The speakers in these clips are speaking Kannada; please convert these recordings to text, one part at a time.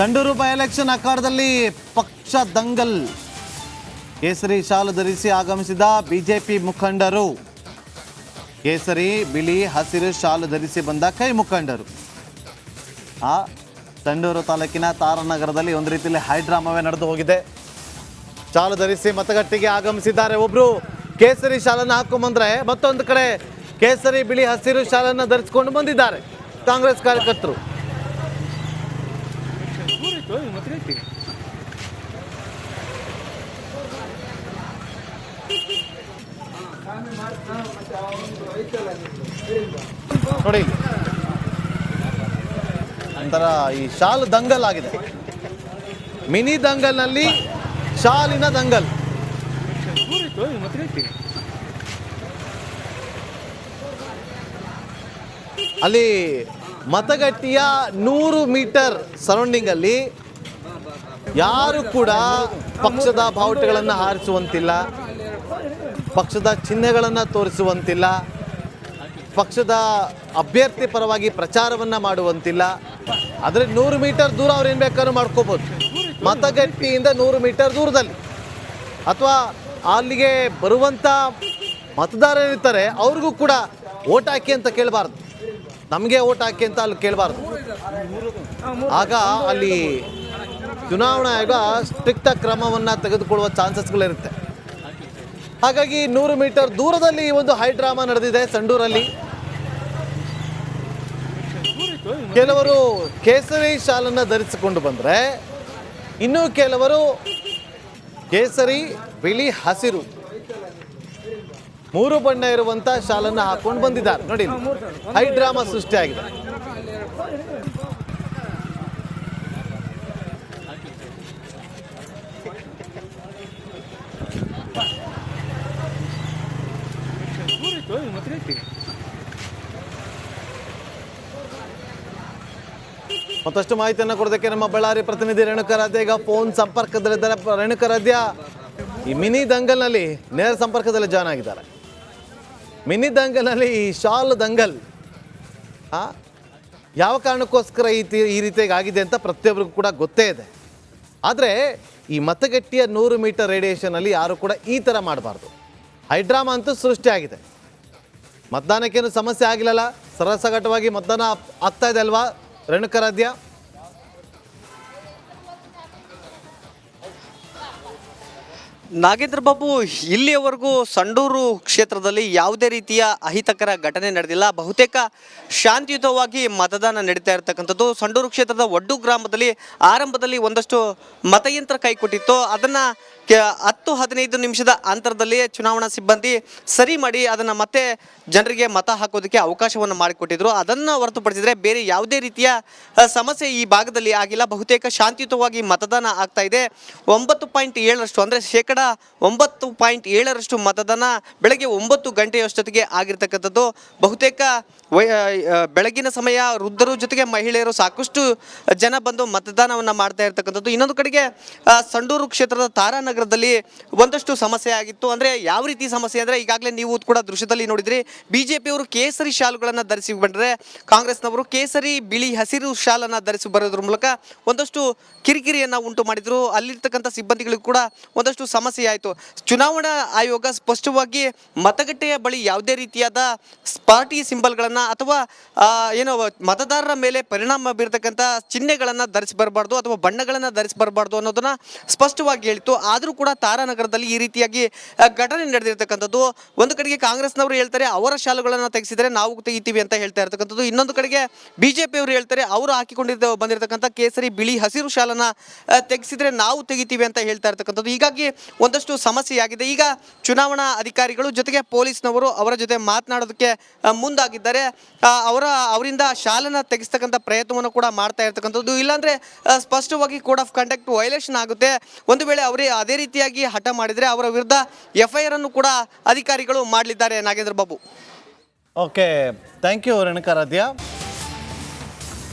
ಸಂಡೂರು ಬೈ ಎಲೆಕ್ಷನ್ ಅಖಾಡದಲ್ಲಿ ಪಕ್ಷ ದಂಗಲ್. ಕೇಸರಿ ಶಾಲು ಧರಿಸಿ ಆಗಮಿಸಿದ ಬಿಜೆಪಿ ಮುಖಂಡರು. ಕೇಸರಿ ಬಿಳಿ ಹಸಿರು ಶಾಲು ಧರಿಸಿ ಬಂದ ಕೈ ಮುಖಂಡರು. ಸಂಡೂರು ತಾಲೂಕಿನ ತಾರಾನಗರದಲ್ಲಿ ಒಂದು ರೀತಿಯಲ್ಲಿ ಹೈಡ್ರಾಮವೇ ನಡೆದು ಹೋಗಿದೆ. ಶಾಲು ಧರಿಸಿ ಮತಗಟ್ಟೆಗೆ ಆಗಮಿಸಿದ್ದಾರೆ. ಒಬ್ರು ಕೇಸರಿ ಶಾಲನ್ನು ಹಾಕೊಂಡ್ಬಂದ್ರೆ ಮತ್ತೊಂದು ಕಡೆ ಕೇಸರಿ ಬಿಳಿ ಹಸಿರು ಶಾಲನ್ನು ಧರಿಸಿಕೊಂಡು ಬಂದಿದ್ದಾರೆ ಕಾಂಗ್ರೆಸ್ ಕಾರ್ಯಕರ್ತರು. ನೋಡಿ, ಒಂಥರ ಈ ಶಾಲು ದಂಗಲ್ ಆಗಿದೆ. ಮಿನಿ ದಂಗಲ್ನಲ್ಲಿ ಶಾಲಿನ ದಂಗಲ್. ಅಲ್ಲಿ ಮತಗಟ್ಟೆಯ 100 ಮೀಟರ್ ಸರೌಂಡಿಂಗ್ ಅಲ್ಲಿ ಯಾರು ಕೂಡ ಪಕ್ಷದ ಬಾವುಟಗಳನ್ನು ಹಾರಿಸುವಂತಿಲ್ಲ, ಪಕ್ಷದ ಚಿಹ್ನೆಗಳನ್ನು ತೋರಿಸುವಂತಿಲ್ಲ, ಪಕ್ಷದ ಅಭ್ಯರ್ಥಿ ಪರವಾಗಿ ಪ್ರಚಾರವನ್ನು ಮಾಡುವಂತಿಲ್ಲ. ಆದರೆ 100 ಮೀಟರ್ ದೂರ ಅವ್ರು ಏನು ಬೇಕಾದ್ರೂ ಮಾಡ್ಕೋಬೋದು. ಮತಗಟ್ಟೆಯಿಂದ 100 ಮೀಟರ್ ದೂರದಲ್ಲಿ ಅಥವಾ ಅಲ್ಲಿಗೆ ಬರುವಂಥ ಮತದಾರರಿರ್ತಾರೆ, ಅವ್ರಿಗೂ ಕೂಡ ಓಟ್ ಹಾಕಿ ಅಂತ ಕೇಳಬಾರ್ದು, ನಮಗೆ ಓಟ್ ಹಾಕಿ ಅಂತ ಅಲ್ಲಿ ಕೇಳಬಾರ್ದು. ಆಗ ಅಲ್ಲಿ ಚುನಾವಣಾ ಆಯೋಗ ಸ್ಟ್ರಿಕ್ಟ್ ಕ್ರಮವನ್ನು ತೆಗೆದುಕೊಳ್ಳುವ ಚಾನ್ಸಸ್ಗಳಿರುತ್ತೆ. ಹಾಗಾಗಿ 100 ಮೀಟರ್ ದೂರದಲ್ಲಿ ಈ ಒಂದು ಹೈಡ್ರಾಮಾ ನಡೆದಿದೆ ಸಂಡೂರಲ್ಲಿ. ಕೆಲವರು ಕೇಸರಿ ಶಾಲನ್ನು ಧರಿಸಿಕೊಂಡು ಬಂದರೆ, ಇನ್ನು ಕೆಲವರು ಕೇಸರಿ ಬಿಳಿ ಹಸಿರು 3 ಬಣ್ಣ ಇರುವಂತ ಶಾಲನ್ನು ಹಾಕೊಂಡು ಬಂದಿದ್ದಾರೆ. ನೋಡಿ, ಹೈಡ್ರಾಮಾ ಸೃಷ್ಟಿಯಾಗಿದೆ. ಮತ್ತಷ್ಟು ಮಾಹಿತಿಯನ್ನು ಕೊಡೋದಕ್ಕೆ ನಮ್ಮ ಬಳ್ಳಾರಿ ಪ್ರತಿನಿಧಿ ರೇಣುಕಾರಾಧ್ಯ ಈಗ ಫೋನ್ ಸಂಪರ್ಕದಲ್ಲಿದ್ದಾರೆ. ರೇಣುಕಾರಾಧ್ಯ, ಈ ಮಿನಿ ದಂಗಲ್ನಲ್ಲಿ ನೇರ ಸಂಪರ್ಕದಲ್ಲಿ ಜಾಯ್ನ್ ಆಗಿದ್ದಾರೆ. ಮಿನಿ ದಂಗಲ್ನಲ್ಲಿ ಈ ಶಾಲು ದಂಗಲ್ ಯಾವ ಕಾರಣಕ್ಕೋಸ್ಕರ ಈ ರೀತಿಯಾಗಿ ಆಗಿದೆ ಅಂತ ಪ್ರತಿಯೊಬ್ಬರಿಗೂ ಕೂಡ ಗೊತ್ತೇ ಇದೆ. ಆದರೆ ಈ ಮತಗಟ್ಟೆಯ 100 ಮೀಟರ್ ರೇಡಿಯೇಷನಲ್ಲಿ ಯಾರು ಕೂಡ ಈ ಥರ ಮಾಡಬಾರ್ದು. ಹೈಡ್ರಾಮಾ ಅಂತೂ ಸೃಷ್ಟಿಯಾಗಿದೆ. ಮತದಾನಕ್ಕೇನು ಸಮಸ್ಯೆ ಆಗಿಲ್ಲಲ್ಲ, ಸರಸಗಟವಾಗಿ ಮತದಾನ ಆಗ್ತಾ ಇದೆ ಅಲ್ವಾ ರೇಣುಕಾರಾಧ್ಯ? ನಾಗೇಂದ್ರ ಬಾಬು, ಇಲ್ಲಿಯವರೆಗೂ ಸಂಡೂರು ಕ್ಷೇತ್ರದಲ್ಲಿ ಯಾವುದೇ ರೀತಿಯ ಅಹಿತಕರ ಘಟನೆ ನಡೆದಿಲ್ಲ. ಬಹುತೇಕ ಶಾಂತಿಯುತವಾಗಿ ಮತದಾನ ನಡೀತಾ ಇರತಕ್ಕಂಥದ್ದು. ಸಂಡೂರು ಕ್ಷೇತ್ರದ ಒಡ್ಡು ಗ್ರಾಮದಲ್ಲಿ ಆರಂಭದಲ್ಲಿ ಒಂದಷ್ಟು ಮತಯಂತ್ರ ಕೈಕೊಟ್ಟಿತ್ತು. ಅದನ್ನು 10-15 ನಿಮಿಷದ ಅಂತರದಲ್ಲಿ ಚುನಾವಣಾ ಸಿಬ್ಬಂದಿ ಸರಿ ಮಾಡಿ ಅದನ್ನು ಮತ್ತೆ ಜನರಿಗೆ ಮತ ಹಾಕೋದಕ್ಕೆ ಅವಕಾಶವನ್ನು ಮಾಡಿಕೊಟ್ಟಿದ್ರು. ಅದನ್ನು ಹೊರತುಪಡಿಸಿದರೆ ಬೇರೆ ಯಾವುದೇ ರೀತಿಯ ಸಮಸ್ಯೆ ಈ ಭಾಗದಲ್ಲಿ ಆಗಿಲ್ಲ. ಬಹುತೇಕ ಶಾಂತಿಯುತವಾಗಿ ಮತದಾನ ಆಗ್ತಾ ಇದೆ. 9.7% ಅಂದರೆ 9.7% ಮತದಾನ ಬೆಳಗ್ಗೆ 9 ಗಂಟೆಯಷ್ಟೊತ್ತಿಗೆ ಆಗಿರ್ತಕ್ಕಂಥದ್ದು. ಬಹುತೇಕ ಬೆಳಗಿನ ಸಮಯ ವೃದ್ಧರು ಜೊತೆಗೆ ಮಹಿಳೆಯರು ಸಾಕಷ್ಟು ಜನ ಬಂದು ಮತದಾನವನ್ನು ಮಾಡ್ತಾ ಇರ್ತಕ್ಕಂಥದ್ದು. ಇನ್ನೊಂದು ಕಡೆಗೆ ಸಂಡೂರು ಕ್ಷೇತ್ರದ ತಾರಾನಗರದಲ್ಲಿ ಒಂದಷ್ಟು ಸಮಸ್ಯೆ ಆಗಿತ್ತು. ಅಂದರೆ ಯಾವ ರೀತಿ ಸಮಸ್ಯೆ ಅಂದರೆ, ಈಗಾಗಲೇ ನೀವು ಕೂಡ ದೃಶ್ಯದಲ್ಲಿ ನೋಡಿದ್ರಿ, ಬಿಜೆಪಿಯವರು ಕೇಸರಿ ಶಾಲುಗಳನ್ನು ಧರಿಸಿ ಬಂದರೆ ಕಾಂಗ್ರೆಸ್ನವರು ಕೇಸರಿ ಬಿಳಿ ಹಸಿರು ಶಾಲನ್ನು ಧರಿಸಿ ಬರೋದ್ರ ಮೂಲಕ ಒಂದಷ್ಟು ಕಿರಿಕಿರಿಯನ್ನು ಉಂಟು ಮಾಡಿದರು. ಅಲ್ಲಿರ್ತಕ್ಕಂಥ ಸಿಬ್ಬಂದಿಗಳಿಗೂ ಕೂಡ ಒಂದಷ್ಟು ಸಮಸ್ಯೆ ಆಯಿತು. ಚುನಾವಣಾ ಆಯೋಗ ಸ್ಪಷ್ಟವಾಗಿ ಮತಗಟ್ಟೆಯ ಬಳಿ ಯಾವುದೇ ರೀತಿಯಾದ ಪಾರ್ಟಿ ಸಿಂಬಲ್ಗಳನ್ನು ಅಥವಾ ಏನೋ ಮತದಾರರ ಮೇಲೆ ಪರಿಣಾಮ ಬೀರತಕ್ಕಂಥ ಚಿಹ್ನೆಗಳನ್ನು ಧರಿಸಿ ಬರಬಾರ್ದು ಅಥವಾ ಬಣ್ಣಗಳನ್ನು ಧರಿಸಿ ಬರಬಾರ್ದು ಅನ್ನೋದನ್ನ ಸ್ಪಷ್ಟವಾಗಿ ಹೇಳಿತ್ತು. ಆದರೂ ಕೂಡ ತಾರಾನಗರದಲ್ಲಿ ಈ ರೀತಿಯಾಗಿ ಘಟನೆ ನಡೆದಿರ್ತಕ್ಕಂಥದ್ದು. ಒಂದು ಕಡೆಗೆ ಕಾಂಗ್ರೆಸ್ನವರು ಹೇಳ್ತಾರೆ ಅವರ ಶಾಲುಗಳನ್ನು ತೆಗೆಸಿದರೆ ನಾವು ತೆಗಿತೀವಿ ಅಂತ ಹೇಳ್ತಾ ಇರ್ತಕ್ಕಂಥದ್ದು. ಇನ್ನೊಂದು ಕಡೆಗೆ ಬಿಜೆಪಿಯವರು ಹೇಳ್ತಾರೆ ಅವರು ಬಂದಿರತಕ್ಕಂಥ ಕೇಸರಿ ಬಿಳಿ ಹಸಿರು ಶಾಲನ್ನ ತೆಗೆಸಿದ್ರೆ ನಾವು ತೆಗಿತೀವಿ ಅಂತ ಹೇಳ್ತಾ ಇರ್ತಕ್ಕಂಥದ್ದು. ಹೀಗಾಗಿ ಒಂದಷ್ಟು ಸಮಸ್ಯೆಯಾಗಿದೆ. ಈಗ ಚುನಾವಣಾ ಅಧಿಕಾರಿಗಳು ಜೊತೆಗೆ ಪೊಲೀಸ್ನವರು ಅವರ ಜೊತೆ ಮಾತನಾಡೋದಕ್ಕೆ ಮುಂದಾಗಿದ್ದಾರೆ. ಅವರಿಂದ ಶಾಲನ್ನ ತೆಗೆಸ್ತಕ್ಕಂಥ ಪ್ರಯತ್ನವನ್ನು ಕೂಡ ಮಾಡ್ತಾ ಇರ್ತಕ್ಕಂಥದ್ದು. ಇಲ್ಲಾಂದ್ರೆ ಸ್ಪಷ್ಟವಾಗಿ ಕೋಡ್ ಆಫ್ ಕಂಡಕ್ಟ್ ವೈಲೇಷನ್ ಆಗುತ್ತೆ. ಒಂದು ವೇಳೆ ಅವರೇ ಅದೇ ರೀತಿಯಾಗಿ ಹಠ ಮಾಡಿದರೆ ಅವರ ವಿರುದ್ಧ FIR ಅನ್ನು ಕೂಡ ಅಧಿಕಾರಿಗಳು ಮಾಡಲಿದ್ದಾರೆ. Nagendra Babu. Okay, thank you Renukaradhya.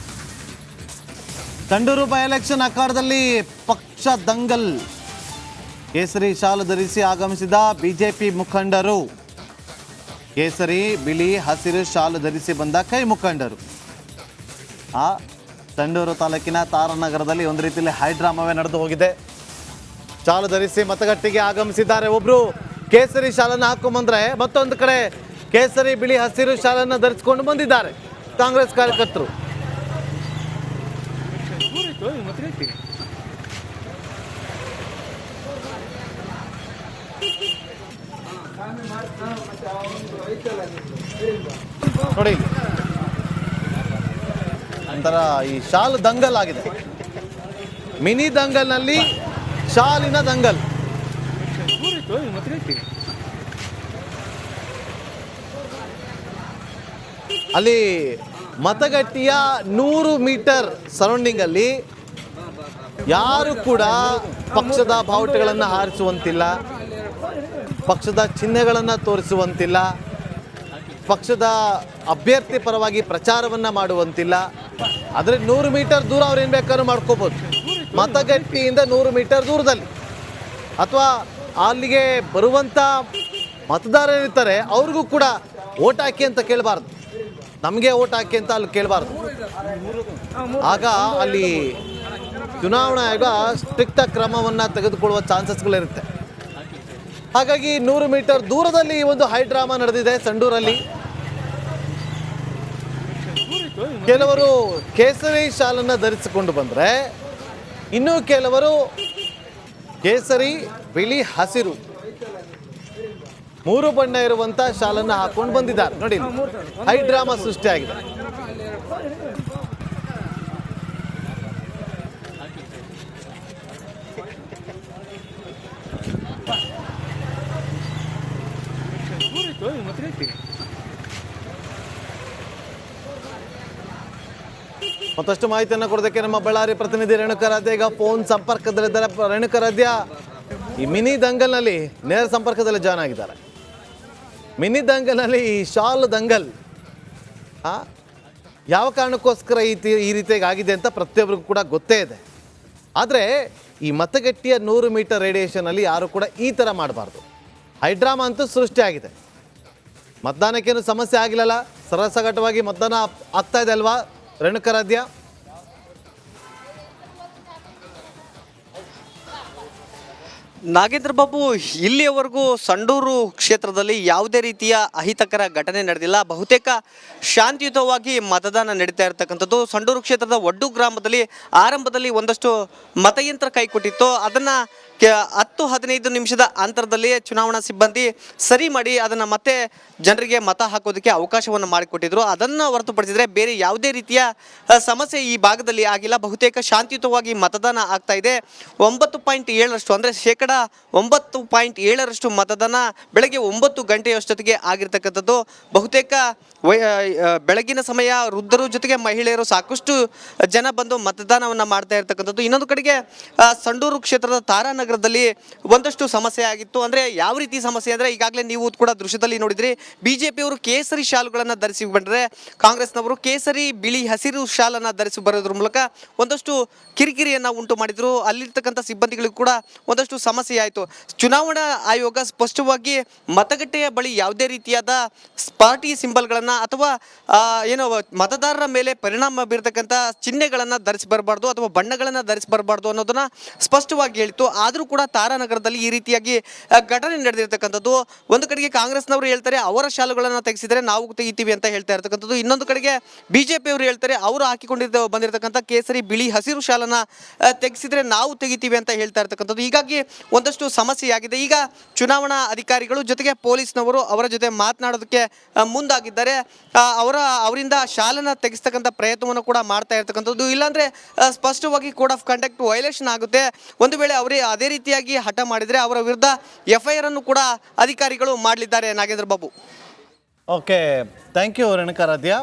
Sandur by election ಅಖಾಡದಲ್ಲಿ ಪಕ್ಷ ದಂಗಲ್. ಕೇಸರಿ ಶಾಲು ಧರಿಸಿ ಆಗಮಿಸಿದ ಬಿಜೆಪಿ ಮುಖಂಡರು. ಕೇಸರಿ ಬಿಳಿ ಹಸಿರು ಶಾಲು ಧರಿಸಿ ಬಂದ ಕೈ ಮುಖಂಡರು. ಸಂಡೂರು ತಾಲೂಕಿನ ತಾರನಗರದಲ್ಲಿ ಒಂದು ರೀತಿಯಲ್ಲಿ ಹೈಡ್ರಾಮವೇ ನಡೆದು ಹೋಗಿದೆ. ಶಾಲು ಧರಿಸಿ ಮತಗಟ್ಟೆಗೆ ಆಗಮಿಸಿದ್ದಾರೆ. ಒಬ್ರು ಕೇಸರಿ ಶಾಲನ್ನು ಹಾಕೊಂಡ್ಬಂದ್ರೆ ಮತ್ತೊಂದು ಕಡೆ ಕೇಸರಿ ಬಿಳಿ ಹಸಿರು ಶಾಲನ್ನು ಧರಿಸಿಕೊಂಡು ಬಂದಿದ್ದಾರೆ ಕಾಂಗ್ರೆಸ್ ಕಾರ್ಯಕರ್ತರು. ನೋಡಿ ಒಂಥರ ಈ ಶಾಲು ದಂಗಲ್ ಆಗಿದೆ. ಮಿನಿ ದಂಗಲ್ನಲ್ಲಿ ಶಾಲಿನ ದಂಗಲ್. ಅಲ್ಲಿ ಮತಗಟ್ಟೆಯ 100 ಮೀಟರ್ ಸರೌಂಡಿಂಗ್ ಅಲ್ಲಿ ಯಾರು ಕೂಡ ಪಕ್ಷದ ಬಾವುಟಗಳನ್ನು ಹಾರಿಸುವಂತಿಲ್ಲ, ಪಕ್ಷದ ಚಿಹ್ನೆಗಳನ್ನು ತೋರಿಸುವಂತಿಲ್ಲ, ಪಕ್ಷದ ಅಭ್ಯರ್ಥಿ ಪರವಾಗಿ ಪ್ರಚಾರವನ್ನು ಮಾಡುವಂತಿಲ್ಲ. ಆದರೆ 100 ಮೀಟರ್ ದೂರ ಅವ್ರು ಏನು ಬೇಕಾದ್ರೂ ಮಾಡ್ಕೋಬೋದು. ಮತಗಟ್ಟೆಯಿಂದ 100 ಮೀಟರ್ ದೂರದಲ್ಲಿ ಅಥವಾ ಅಲ್ಲಿಗೆ ಬರುವಂಥ ಮತದಾರರಿರ್ತಾರೆ ಅವ್ರಿಗೂ ಕೂಡ ಓಟ್ ಹಾಕಿ ಅಂತ ಕೇಳಬಾರ್ದು, ನಮಗೆ ಓಟ್ ಹಾಕಿ ಅಂತ ಅಲ್ಲಿ ಕೇಳಬಾರ್ದು. ಆಗ ಅಲ್ಲಿ ಚುನಾವಣಾ ಆಯೋಗ ಸ್ಟ್ರಿಕ್ಟ್ ಕ್ರಮವನ್ನು ತೆಗೆದುಕೊಳ್ಳುವ ಚಾನ್ಸಸ್ಗಳಿರುತ್ತೆ. ಹಾಗಾಗಿ 100 ಮೀಟರ್ ದೂರದಲ್ಲಿ ಈ ಒಂದು ಹೈಡ್ರಾಮಾ ನಡೆದಿದೆ ಸಂಡೂರಲ್ಲಿ. ಕೆಲವರು ಕೇಸರಿ ಶಾಲನ್ನು ಧರಿಸಿಕೊಂಡು ಬಂದರೆ ಇನ್ನೂ ಕೆಲವರು ಕೇಸರಿ ಬಿಳಿ ಹಸಿರು 3 ಬಣ್ಣ ಇರುವಂತ ಶಾಲನ್ನು ಹಾಕೊಂಡು ಬಂದಿದ್ದಾರೆ. ನೋಡಿ ಹೈಡ್ರಾಮಾ ಸೃಷ್ಟಿಯಾಗಿದೆ. ಮತ್ತಷ್ಟು ಮಾಹಿತಿಯನ್ನು ಕೊಡೋದಕ್ಕೆ ನಮ್ಮ ಬಳ್ಳಾರಿ ಪ್ರತಿನಿಧಿ ರೇಣುಕಾರಾಧ್ಯ ಈಗ ಫೋನ್ ಸಂಪರ್ಕದಲ್ಲಿದ್ದಾರೆ. ರೇಣುಕಾರಾಧ್ಯ, ಈ ಮಿನಿ ದಂಗಲ್ನಲ್ಲಿ ನೇರ ಸಂಪರ್ಕದಲ್ಲಿ ಜಾಯ್ನ್ ಆಗಿದ್ದಾರೆ. ಮಿನಿ ದಂಗಲ್ನಲ್ಲಿ ಈ ಶಾಲ್ ದಂಗಲ್ ಯಾವ ಕಾರಣಕ್ಕೋಸ್ಕರ ಈ ರೀತಿಯಾಗಿ ಆಗಿದೆ ಅಂತ ಪ್ರತಿಯೊಬ್ಬರಿಗೂ ಕೂಡ ಗೊತ್ತೇ ಇದೆ. ಆದರೆ ಈ ಮತಗಟ್ಟೆಯ 100 ಮೀಟರ್ ರೇಡಿಯೇಷನಲ್ಲಿ ಯಾರು ಕೂಡ ಈ ಥರ ಮಾಡಬಾರ್ದು. ಹೈಡ್ರಾಮಾ ಅಂತೂ ಸೃಷ್ಟಿಯಾಗಿದೆ. ಮತದಾನಕ್ಕೇನು ಸಮಸ್ಯೆ ಆಗಿಲ್ಲಲ್ಲ, ಸರಸಗಟವಾಗಿ ಮತದಾನ ಆಗ್ತಾ ಇದೆ ಅಲ್ವಾ ರೇಣುಕಾರಾಧ್ಯ? ನಾಗೇಂದ್ರ ಬಾಬು, ಇಲ್ಲಿಯವರೆಗೂ ಸಂಡೂರು ಕ್ಷೇತ್ರದಲ್ಲಿ ಯಾವುದೇ ರೀತಿಯ ಅಹಿತಕರ ಘಟನೆ ನಡೆದಿಲ್ಲ. ಬಹುತೇಕ ಶಾಂತಿಯುತವಾಗಿ ಮತದಾನ ನಡೀತಾ ಇರತಕ್ಕಂಥದ್ದು. ಸಂಡೂರು ಕ್ಷೇತ್ರದ ಒಡ್ಡು ಗ್ರಾಮದಲ್ಲಿ ಆರಂಭದಲ್ಲಿ ಒಂದಷ್ಟು ಮತಯಂತ್ರ ಕೈಕೊಟ್ಟಿತ್ತು. ಅದನ್ನು 10-15 ನಿಮಿಷದ ಅಂತರದಲ್ಲಿ ಚುನಾವಣಾ ಸಿಬ್ಬಂದಿ ಸರಿ ಮಾಡಿ ಅದನ್ನು ಮತ್ತೆ ಜನರಿಗೆ ಮತ ಹಾಕೋದಕ್ಕೆ ಅವಕಾಶವನ್ನು ಮಾಡಿಕೊಟ್ಟಿದ್ರು. ಅದನ್ನು ಹೊರತುಪಡಿಸಿದರೆ ಬೇರೆ ಯಾವುದೇ ರೀತಿಯ ಸಮಸ್ಯೆ ಈ ಭಾಗದಲ್ಲಿ ಆಗಿಲ್ಲ. ಬಹುತೇಕ ಶಾಂತಿಯುತವಾಗಿ ಮತದಾನ ಆಗ್ತಾ ಇದೆ. 9.7% ಅಂದರೆ 9.7% ಮತದಾನ ಬೆಳಗ್ಗೆ 9 ಗಂಟೆಯಷ್ಟೊತ್ತಿಗೆ ಆಗಿರ್ತಕ್ಕಂಥದ್ದು. ಬಹುತೇಕ ಬೆಳಗಿನ ಸಮಯ ವೃದ್ಧರು ಜೊತೆಗೆ ಮಹಿಳೆಯರು ಸಾಕಷ್ಟು ಜನ ಬಂದು ಮತದಾನವನ್ನು ಮಾಡ್ತಾ ಇರ್ತಕ್ಕಂಥದ್ದು. ಇನ್ನೊಂದು ಕಡೆಗೆ ಸಂಡೂರು ಕ್ಷೇತ್ರದ ತಾರಾನಗರದಲ್ಲಿ ಒಂದಷ್ಟು ಸಮಸ್ಯೆ ಆಗಿತ್ತು. ಅಂದರೆ ಯಾವ ರೀತಿ ಸಮಸ್ಯೆ ಅಂದರೆ, ಈಗಾಗಲೇ ನೀವು ಕೂಡ ದೃಶ್ಯದಲ್ಲಿ ನೋಡಿದ್ರಿ, ಬಿಜೆಪಿಯವರು ಕೇಸರಿ ಶಾಲುಗಳನ್ನು ಧರಿಸಿ ಬಂದರೆ ಕಾಂಗ್ರೆಸ್ನವರು ಕೇಸರಿ ಬಿಳಿ ಹಸಿರು ಶಾಲನ್ನು ಧರಿಸಿ ಬರೋದ್ರ ಮೂಲಕ ಒಂದಷ್ಟು ಕಿರಿಕಿರಿಯನ್ನು ಉಂಟು ಮಾಡಿದರು. ಅಲ್ಲಿರ್ತಕ್ಕಂಥ ಸಿಬ್ಬಂದಿಗಳಿಗೂ ಕೂಡ ಒಂದಷ್ಟು ಸಮಸ್ಯೆ ಆಯಿತು. ಚುನಾವಣಾ ಆಯೋಗ ಸ್ಪಷ್ಟವಾಗಿ ಮತಗಟ್ಟೆಯ ಬಳಿ ಯಾವುದೇ ರೀತಿಯಾದ ಪಾರ್ಟಿ ಸಿಂಬಲ್ಗಳನ್ನು ಅಥವಾ ಏನೋ ಮತದಾರರ ಮೇಲೆ ಪರಿಣಾಮ ಬೀರತಕ್ಕಂಥ ಚಿಹ್ನೆಗಳನ್ನು ಧರಿಸಿ ಬರಬಾರ್ದು ಅಥವಾ ಬಣ್ಣಗಳನ್ನು ಧರಿಸಿ ಬರಬಾರ್ದು ಅನ್ನೋದನ್ನ ಸ್ಪಷ್ಟವಾಗಿ ಹೇಳಿತ್ತು. ಆದರೂ ಕೂಡ ತಾರಾನಗರದಲ್ಲಿ ಈ ರೀತಿಯಾಗಿ ಘಟನೆ ನಡೆದಿರ್ತಕ್ಕಂಥದ್ದು. ಒಂದು ಕಡೆಗೆ ಕಾಂಗ್ರೆಸ್ನವರು ಹೇಳ್ತಾರೆ ಅವರ ಶಾಲುಗಳನ್ನು ತೆಗೆಸಿದರೆ ನಾವು ತೆಗಿತೀವಿ ಅಂತ ಹೇಳ್ತಾ ಇರ್ತಕ್ಕಂಥದ್ದು. ಇನ್ನೊಂದು ಕಡೆಗೆ ಬಿಜೆಪಿಯವರು ಹೇಳ್ತಾರೆ ಅವರು ಬಂದಿರತಕ್ಕಂಥ ಕೇಸರಿ ಬಿಳಿ ಹಸಿರು ಶಾಲನ್ನ ತೆಗೆಸಿದ್ರೆ ನಾವು ತೆಗಿತೀವಿ ಅಂತ ಹೇಳ್ತಾ ಇರ್ತಕ್ಕಂಥದ್ದು. ಹೀಗಾಗಿ ಒಂದಷ್ಟು ಸಮಸ್ಯೆಯಾಗಿದೆ. ಈಗ ಚುನಾವಣಾ ಅಧಿಕಾರಿಗಳು ಜೊತೆಗೆ ಪೊಲೀಸ್ನವರು ಅವರ ಜೊತೆ ಮಾತನಾಡೋದಕ್ಕೆ ಮುಂದಾಗಿದ್ದಾರೆ. ಅವರಿಂದ ಶಾಲನ ತೆಗೆಸ್ತಕ್ಕಂಥ ಪ್ರಯತ್ನವನ್ನು ಕೂಡ ಮಾಡ್ತಾ ಇರ್ತಕ್ಕಂಥದ್ದು. ಇಲ್ಲಾಂದ್ರೆ ಸ್ಪಷ್ಟವಾಗಿ ಕೋಡ್ ಆಫ್ ಕಂಡಕ್ಟ್ ವೈಲೇಷನ್ ಆಗುತ್ತೆ. ಒಂದು ವೇಳೆ ಅವರೇ ಅದೇ ರೀತಿಯಾಗಿ ಹಠ ಮಾಡಿದರೆ ಅವರ ವಿರುದ್ಧ FIR ಅನ್ನು ಕೂಡ ಅಧಿಕಾರಿಗಳು ಮಾಡಲಿದ್ದಾರೆ. Nagendra Babu. Okay, thank you Renukaradhya.